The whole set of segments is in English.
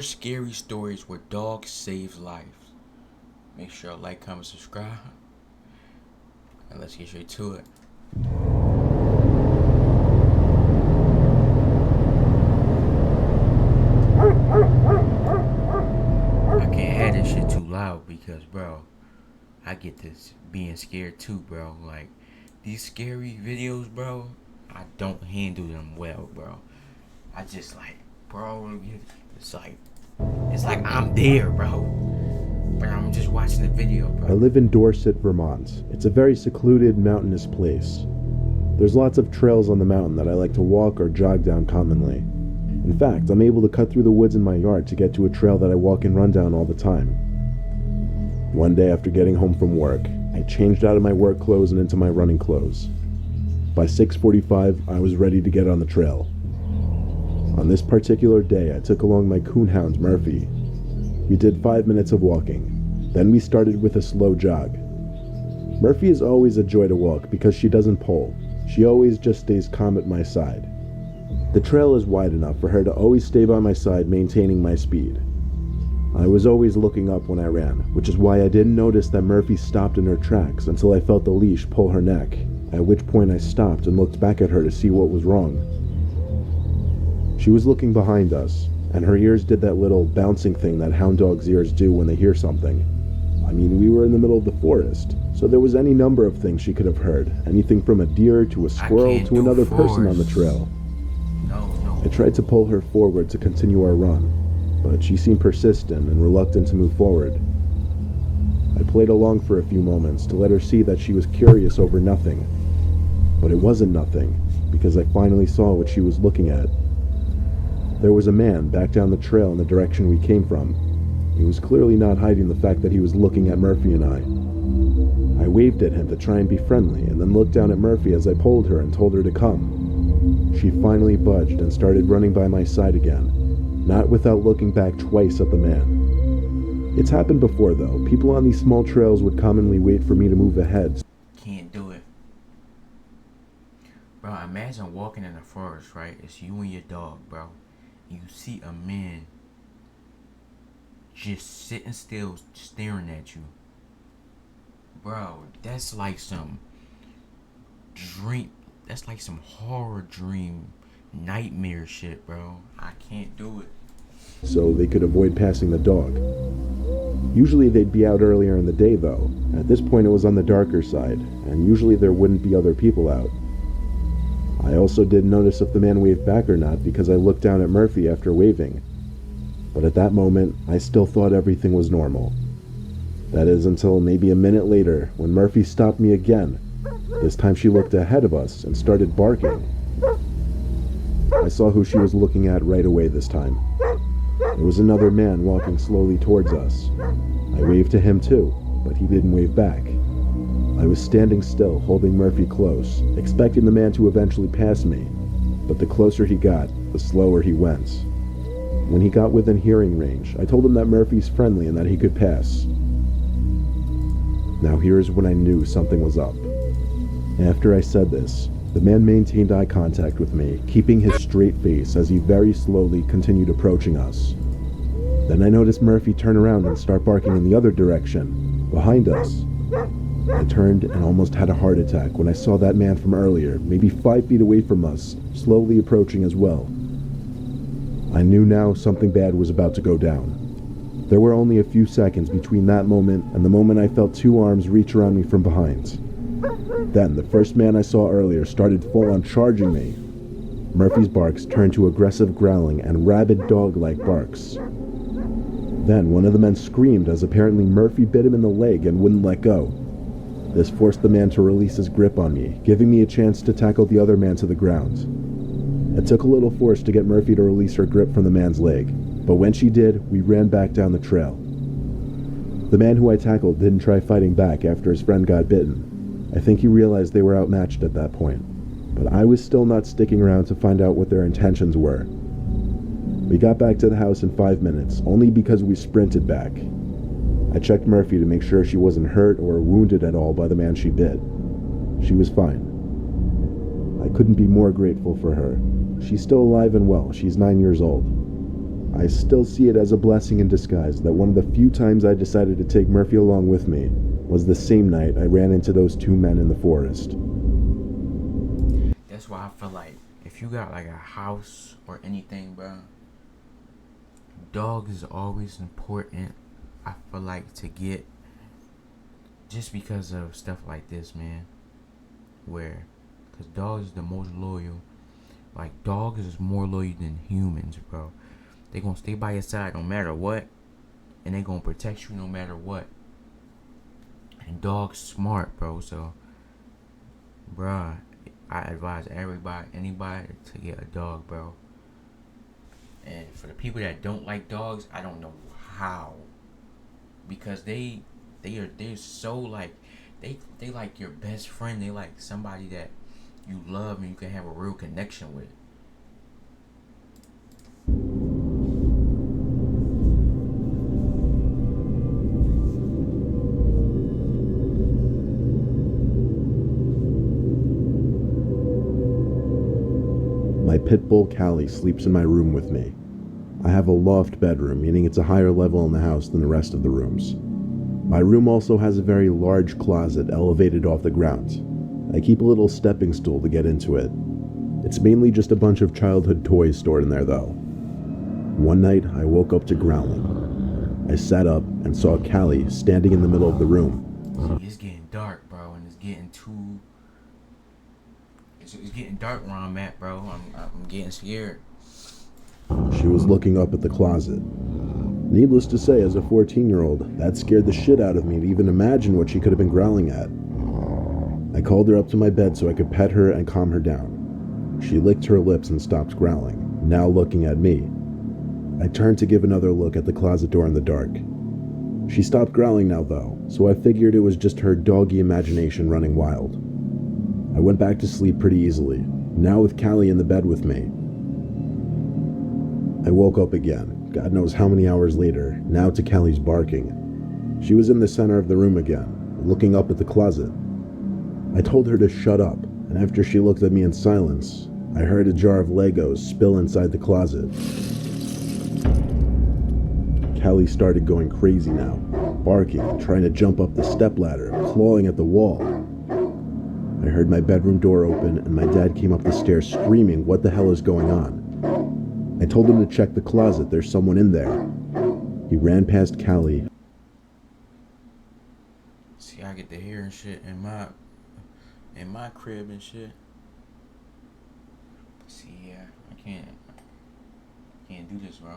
Scary stories where dogs save lives. Make sure to like, comment, subscribe, and let's get straight to it. I can't have this shit too loud because, bro, I get this being scared too, bro. Like, these scary videos, bro, I don't handle them well, bro. I just like, bro, it's like, it's like I'm there, bro. But I'm just watching the video, bro. I live in Dorset, Vermont. It's a very secluded, mountainous place. There's lots of trails on the mountain that I like to walk or jog down commonly. In fact, I'm able to cut through the woods in my yard to get to a trail that I walk and run down all the time. One day after getting home from work, I changed out of my work clothes and into my running clothes. By 6:45, I was ready to get on the trail. On this particular day, I took along my coonhound, Murphy. We did 5 minutes of walking. Then we started with a slow jog. Murphy is always a joy to walk because she doesn't pull. She always just stays calm at my side. The trail is wide enough for her to always stay by my side, maintaining my speed. I was always looking up when I ran, which is why I didn't notice that Murphy stopped in her tracks until I felt the leash pull her neck, at which point I stopped and looked back at her to see what was wrong. She was looking behind us, and her ears did that little bouncing thing that hound dogs' ears do when they hear something. I mean, we were in the middle of the forest, so there was any number of things she could have heard, anything from a deer to a squirrel to another person on the trail. I tried to pull her forward to continue our run, but she seemed persistent and reluctant to move forward. I played along for a few moments to let her see that she was curious over nothing, but it wasn't nothing, because I finally saw what she was looking at. There was a man back down the trail in the direction we came from. He was clearly not hiding the fact that he was looking at Murphy and I. I waved at him to try and be friendly, and then looked down at Murphy as I pulled her and told her to come. She finally budged and started running by my side again, not without looking back twice at the man. It's happened before though. People on these small trails would commonly wait for me to move ahead. Can't do it. Bro, imagine walking in the forest, right? It's you and your dog, bro. You see a man just sitting still staring at you. Bro, that's like some dream. That's like some horror dream nightmare shit, bro. I can't do it. So they could avoid passing the dog. Usually they'd be out earlier in the day though. At this point it was on the darker side, and usually there wouldn't be other people out. I also didn't notice if the man waved back or not because I looked down at Murphy after waving. But at that moment, I still thought everything was normal. That is until maybe a minute later when Murphy stopped me again. This time she looked ahead of us and started barking. I saw who she was looking at right away this time. It was another man walking slowly towards us. I waved to him too, but he didn't wave back. I was standing still, holding Murphy close, expecting the man to eventually pass me, but the closer he got, the slower he went. When he got within hearing range, I told him that Murphy's friendly and that he could pass. Now here's when I knew something was up. After I said this, the man maintained eye contact with me, keeping his straight face as he very slowly continued approaching us. Then I noticed Murphy turn around and start barking in the other direction, behind us. I turned and almost had a heart attack when I saw that man from earlier, maybe 5 feet away from us, slowly approaching as well. I knew now something bad was about to go down. There were only a few seconds between that moment and the moment I felt 2 arms reach around me from behind. Then the first man I saw earlier started full-on charging me. Murphy's barks turned to aggressive growling and rabid dog-like barks. Then one of the men screamed as apparently Murphy bit him in the leg and wouldn't let go. This forced the man to release his grip on me, giving me a chance to tackle the other man to the ground. It took a little force to get Murphy to release her grip from the man's leg, but when she did, we ran back down the trail. The man who I tackled didn't try fighting back after his friend got bitten. I think he realized they were outmatched at that point, but I was still not sticking around to find out what their intentions were. We got back to the house in 5 minutes, only because we sprinted back. I checked Murphy to make sure she wasn't hurt or wounded at all by the man she bit. She was fine. I couldn't be more grateful for her. She's still alive and well. She's 9 years old. I still see it as a blessing in disguise that one of the few times I decided to take Murphy along with me was the same night I ran into those two men in the forest. That's why I feel like if you got like a house or anything, bro, dog is always important. I feel like to get just because of stuff like this, man. Where, cause dogs is the most loyal. Like dogs is more loyal than humans, bro. They gonna stay by your side no matter what, and they gonna protect you no matter what. And dogs smart, bro. So, bruh, I advise anybody to get a dog, bro. And for the people that don't like dogs, I don't know how, because they're so like they like your best friend. They like somebody that you love and you can have a real connection with. My pit bull Callie sleeps in my room with me. I have a loft bedroom, meaning it's a higher level in the house than the rest of the rooms. My room also has a very large closet elevated off the ground. I keep a little stepping stool to get into it. It's mainly just a bunch of childhood toys stored in there though. One night I woke up to growling. I sat up and saw Callie standing in the middle of the room. See, it's getting dark, bro, and it's getting too. It's getting dark where I'm at, bro. I'm getting scared. She was looking up at the closet. Needless to say, as a 14-year-old, that scared the shit out of me to even imagine what she could have been growling at. I called her up to my bed so I could pet her and calm her down. She licked her lips and stopped growling, now looking at me. I turned to give another look at the closet door in the dark. She stopped growling now though, so I figured it was just her doggy imagination running wild. I went back to sleep pretty easily, now with Callie in the bed with me. I woke up again, God knows how many hours later, now to Callie's barking. She was in the center of the room again, looking up at the closet. I told her to shut up, and after she looked at me in silence, I heard a jar of Legos spill inside the closet. Callie started going crazy now, barking, trying to jump up the stepladder, clawing at the wall. I heard my bedroom door open and my dad came up the stairs screaming, "What the hell is going on?" I told him to check the closet, there's someone in there. He ran past Callie. See, I get to hearing shit in my crib and shit. See, yeah, I can't do this, bro.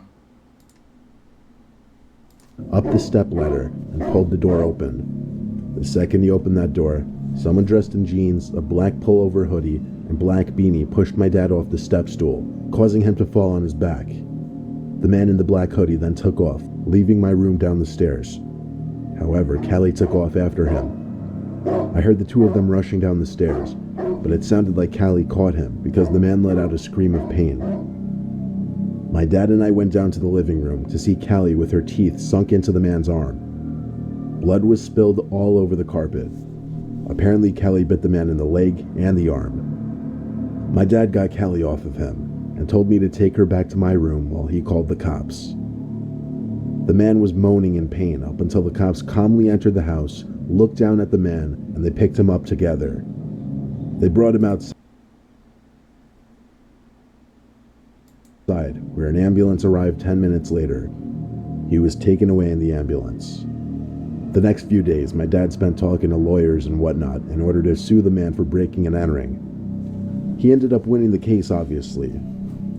Up the stepladder and pulled the door open. The second he opened that door, someone dressed in jeans, a black pullover hoodie, and black beanie pushed my dad off the step stool, causing him to fall on his back. The man in the black hoodie then took off, leaving my room down the stairs. However, Callie took off after him. I heard the two of them rushing down the stairs, but it sounded like Callie caught him because the man let out a scream of pain. My dad and I went down to the living room to see Callie with her teeth sunk into the man's arm. Blood was spilled all over the carpet. Apparently, Callie bit the man in the leg and the arm. My dad got Callie off of him and told me to take her back to my room while he called the cops. The man was moaning in pain up until the cops calmly entered the house, looked down at the man, and they picked him up together. They brought him outside, where an ambulance arrived 10 minutes later. He was taken away in the ambulance. The next few days, my dad spent talking to lawyers and whatnot in order to sue the man for breaking and entering. He ended up winning the case, obviously.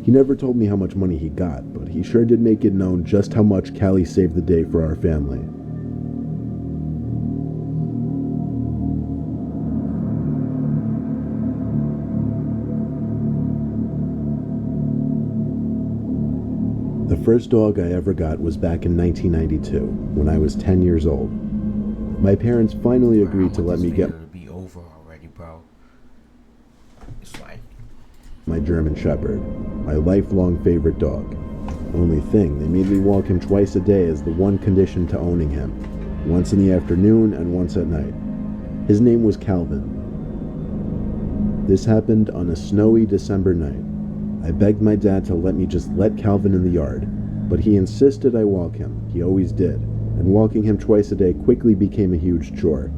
He never told me how much money he got, but he sure did make it known just how much Callie saved the day for our family. The first dog I ever got was back in 1992, when I was 10 years old. My parents finally agreed to let me get to be over already, bro. It's like my German Shepherd, my lifelong favorite dog. Only thing, they made me walk him twice a day as the one condition to owning him, once in the afternoon and once at night. His name was Calvin. This happened on a snowy December night. I begged my dad to let me just let Calvin in the yard, but he insisted I walk him. He always did, and walking him twice a day quickly became a huge chore.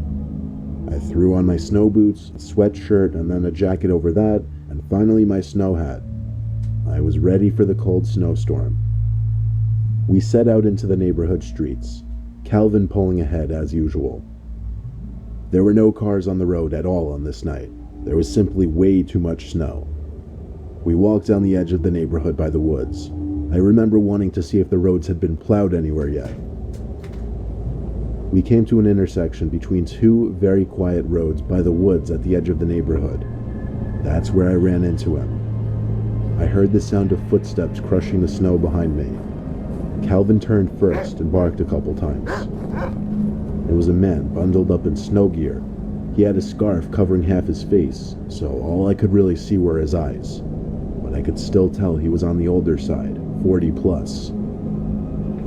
I threw on my snow boots, a sweatshirt, and then a jacket over that, and finally my snow hat. I was ready for the cold snowstorm. We set out into the neighborhood streets, Calvin pulling ahead as usual. There were no cars on the road at all on this night. There was simply way too much snow. We walked down the edge of the neighborhood by the woods. I remember wanting to see if the roads had been plowed anywhere yet. We came to an intersection between two very quiet roads by the woods at the edge of the neighborhood. That's where I ran into him. I heard the sound of footsteps crushing the snow behind me. Calvin turned first and barked a couple times. It was a man bundled up in snow gear. He had a scarf covering half his face, so all I could really see were his eyes. But I could still tell he was on the older side, 40 plus.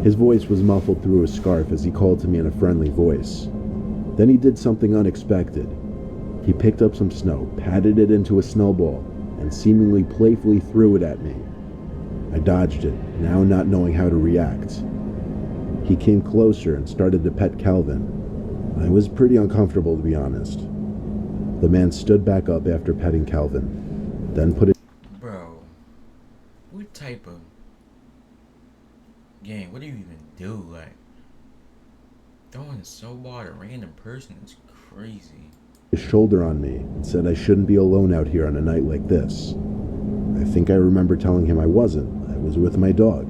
His voice was muffled through his scarf as he called to me in a friendly voice. Then he did something unexpected. He picked up some snow, patted it into a snowball, and seemingly playfully threw it at me. I dodged it, now not knowing how to react. He came closer and started to pet Calvin. I was pretty uncomfortable, to be honest. The man stood back up after petting Calvin, then put it. Bro, what type of game? What do you even do? Like, throwing a snowball at a random person is crazy. His shoulder on me and said I shouldn't be alone out here on a night like this. I think I remember telling him I wasn't. I was with my dog.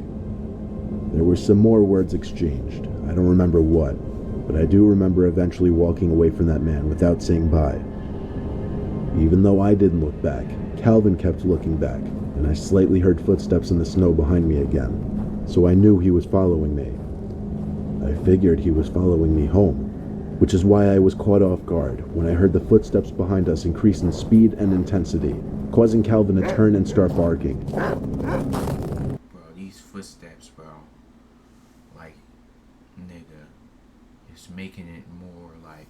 There were some more words exchanged. I don't remember what, but I do remember eventually walking away from that man without saying bye. Even though I didn't look back, Calvin kept looking back, and I slightly heard footsteps in the snow behind me again, so I knew he was following me. I figured he was following me home, which is why I was caught off guard when I heard the footsteps behind us increase in speed and intensity, causing Calvin to turn and start barking. Bro, these footsteps, bro. Like, nigga, it's making it more like...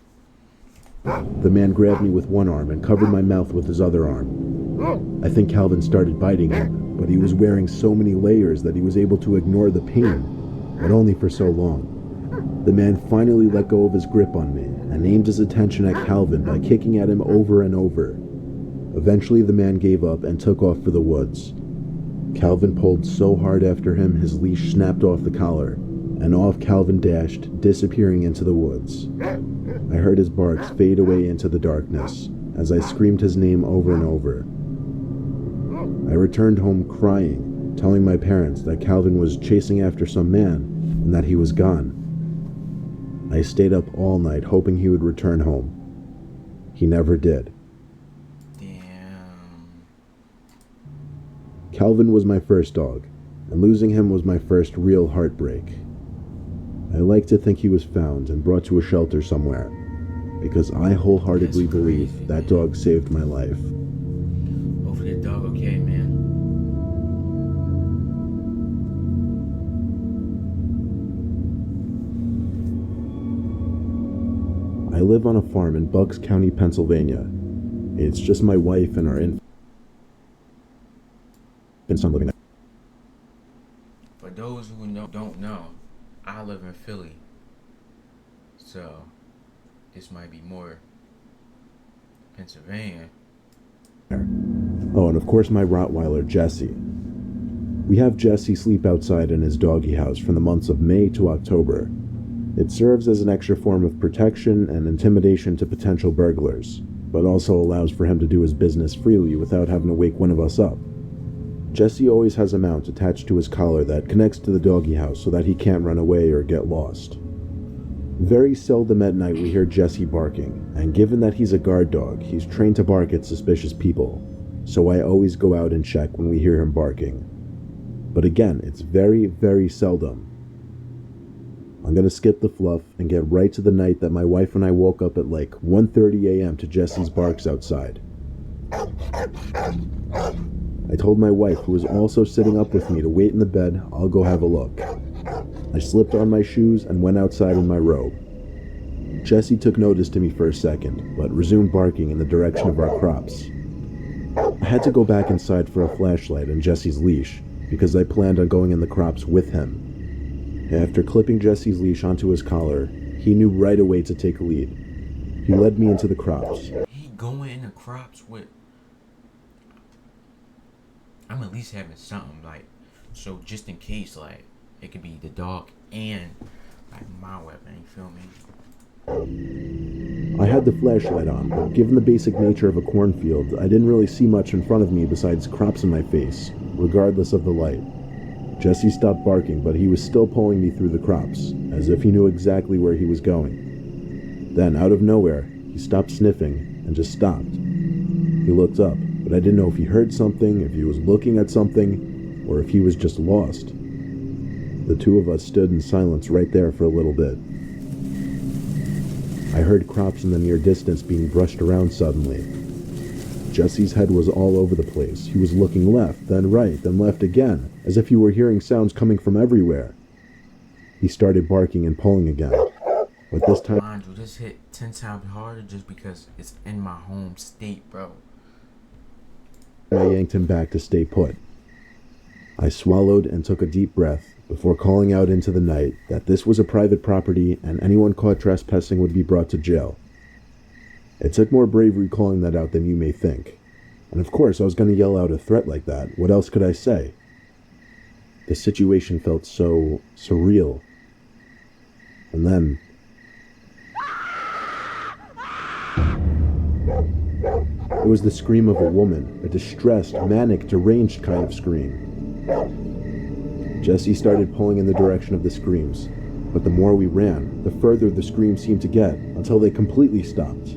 The man grabbed me with one arm and covered my mouth with his other arm. I think Calvin started biting him, but he was wearing so many layers that he was able to ignore the pain, but only for so long. The man finally let go of his grip on me and aimed his attention at Calvin by kicking at him over and over. Eventually the man gave up and took off for the woods. Calvin pulled so hard after him his leash snapped off the collar, and off Calvin dashed, disappearing into the woods. I heard his barks fade away into the darkness as I screamed his name over and over. I returned home crying, telling my parents that Calvin was chasing after some man and that he was gone. I stayed up all night hoping he would return home. He never did. Damn. Calvin was my first dog, and losing him was my first real heartbreak. I like to think he was found and brought to a shelter somewhere, because I wholeheartedly believe that dog saved my life. Hopefully the dog okay, man. I live on a farm in Bucks County, Pennsylvania. It's just my wife and our infant son living there. For those who don't know, I live in Philly. So, this might be more Pennsylvania. Oh, and of course my Rottweiler, Jesse. We have Jesse sleep outside in his doggy house from the months of May to October. It serves as an extra form of protection and intimidation to potential burglars, but also allows for him to do his business freely without having to wake one of us up. Jesse always has a mount attached to his collar that connects to the doggy house so that he can't run away or get lost. Very seldom at night we hear Jesse barking, and given that he's a guard dog, he's trained to bark at suspicious people, so I always go out and check when we hear him barking. But again, it's very, very seldom. I'm gonna skip the fluff and get right to the night that my wife and I woke up at like 1:30 a.m. to Jesse's barks outside. I told my wife, who was also sitting up with me, to wait in the bed. I'll go have a look. I slipped on my shoes and went outside in my robe. Jesse took notice to me for a second, but resumed barking in the direction of our crops. I had to go back inside for a flashlight and Jesse's leash, because I planned on going in the crops with him. After clipping Jesse's leash onto his collar, he knew right away to take a lead. He led me into the crops. He going in the crops with. I'm at least having something like, so just in case, like it could be the dog and like my weapon. You feel me? I had the flashlight on, but given the basic nature of a cornfield, I didn't really see much in front of me besides crops in my face, regardless of the light. Jesse stopped barking, but he was still pulling me through the crops, as if he knew exactly where he was going. Then, out of nowhere, he stopped sniffing and just stopped. He looked up, but I didn't know if he heard something, if he was looking at something, or if he was just lost. The two of us stood in silence right there for a little bit. I heard crops in the near distance being brushed around suddenly. Jesse's head was all over the place. He was looking left, then right, then left again, as if he were hearing sounds coming from everywhere. He started barking and pulling again, but this time Mind you, this hit 10 times harder just because it's in my home state, bro. I yanked him back to stay put. I swallowed and took a deep breath before calling out into the night that this was a private property and anyone caught trespassing would be brought to jail. It took more bravery calling that out than you may think. And of course, I was going to yell out a threat like that. What else could I say? The situation felt so surreal. And then it was the scream of a woman, a distressed, manic, deranged kind of scream. Jesse started pulling in the direction of the screams, but the more we ran, the further the screams seemed to get, until they completely stopped.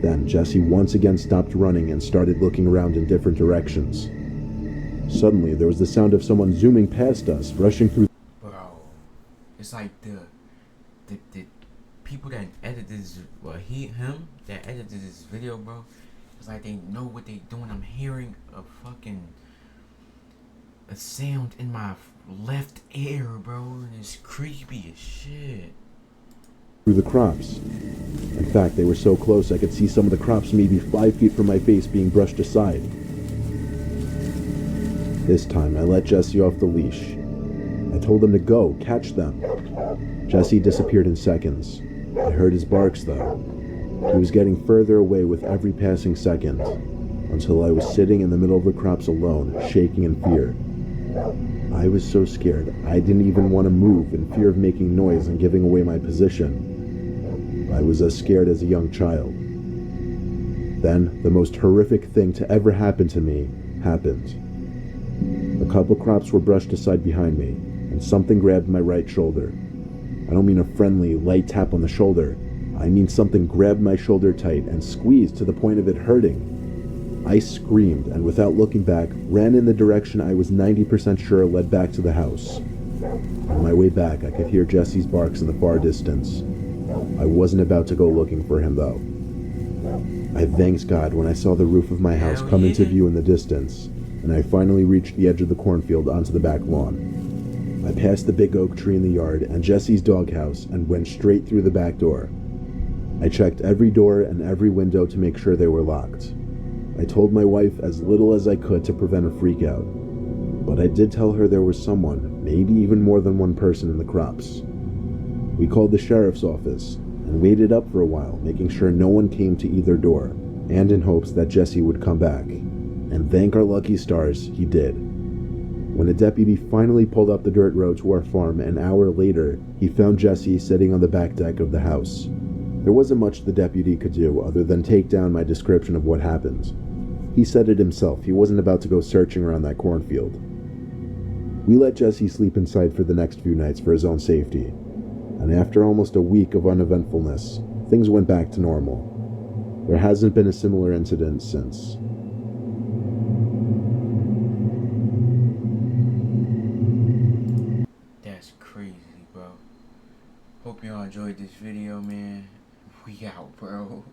Then Jesse once again stopped running and started looking around in different directions. Suddenly, there was the sound of someone zooming past us, rushing through. Bro, it's like the people that edited this, him that edited this video, bro. It's like they know what they doing. I'm hearing a sound in my left ear, bro, and it's creepy as shit. Through the crops. In fact, they were so close I could see some of the crops maybe 5 feet from my face being brushed aside. This time, I let Jesse off the leash. I told him to go, catch them. Jesse disappeared in seconds. I heard his barks, though. He was getting further away with every passing second, until I was sitting in the middle of the crops alone, shaking in fear. I was so scared, I didn't even want to move in fear of making noise and giving away my position. I was as scared as a young child. Then, the most horrific thing to ever happen to me happened. A couple crops were brushed aside behind me, and something grabbed my right shoulder. I don't mean a friendly, light tap on the shoulder. I mean something grabbed my shoulder tight and squeezed to the point of it hurting. I screamed and, without looking back, ran in the direction I was 90% sure led back to the house. On my way back, I could hear Jesse's barks in the far distance. I wasn't about to go looking for him, though. I thanked God when I saw the roof of my house come into view in the distance, and I finally reached the edge of the cornfield onto the back lawn. I passed the big oak tree in the yard and Jesse's doghouse and went straight through the back door. I checked every door and every window to make sure they were locked. I told my wife as little as I could to prevent a freakout, but I did tell her there was someone, maybe even more than one person, in the crops. We called the sheriff's office and waited up for a while, making sure no one came to either door, and in hopes that Jesse would come back. And thank our lucky stars, he did. When a deputy finally pulled up the dirt road to our farm an hour later, he found Jesse sitting on the back deck of the house. There wasn't much the deputy could do other than take down my description of what happened. He said it himself, he wasn't about to go searching around that cornfield. We let Jesse sleep inside for the next few nights for his own safety, and after almost a week of uneventfulness, things went back to normal. There hasn't been a similar incident since. That's crazy, bro. Hope y'all enjoyed this video, man. We out, bro.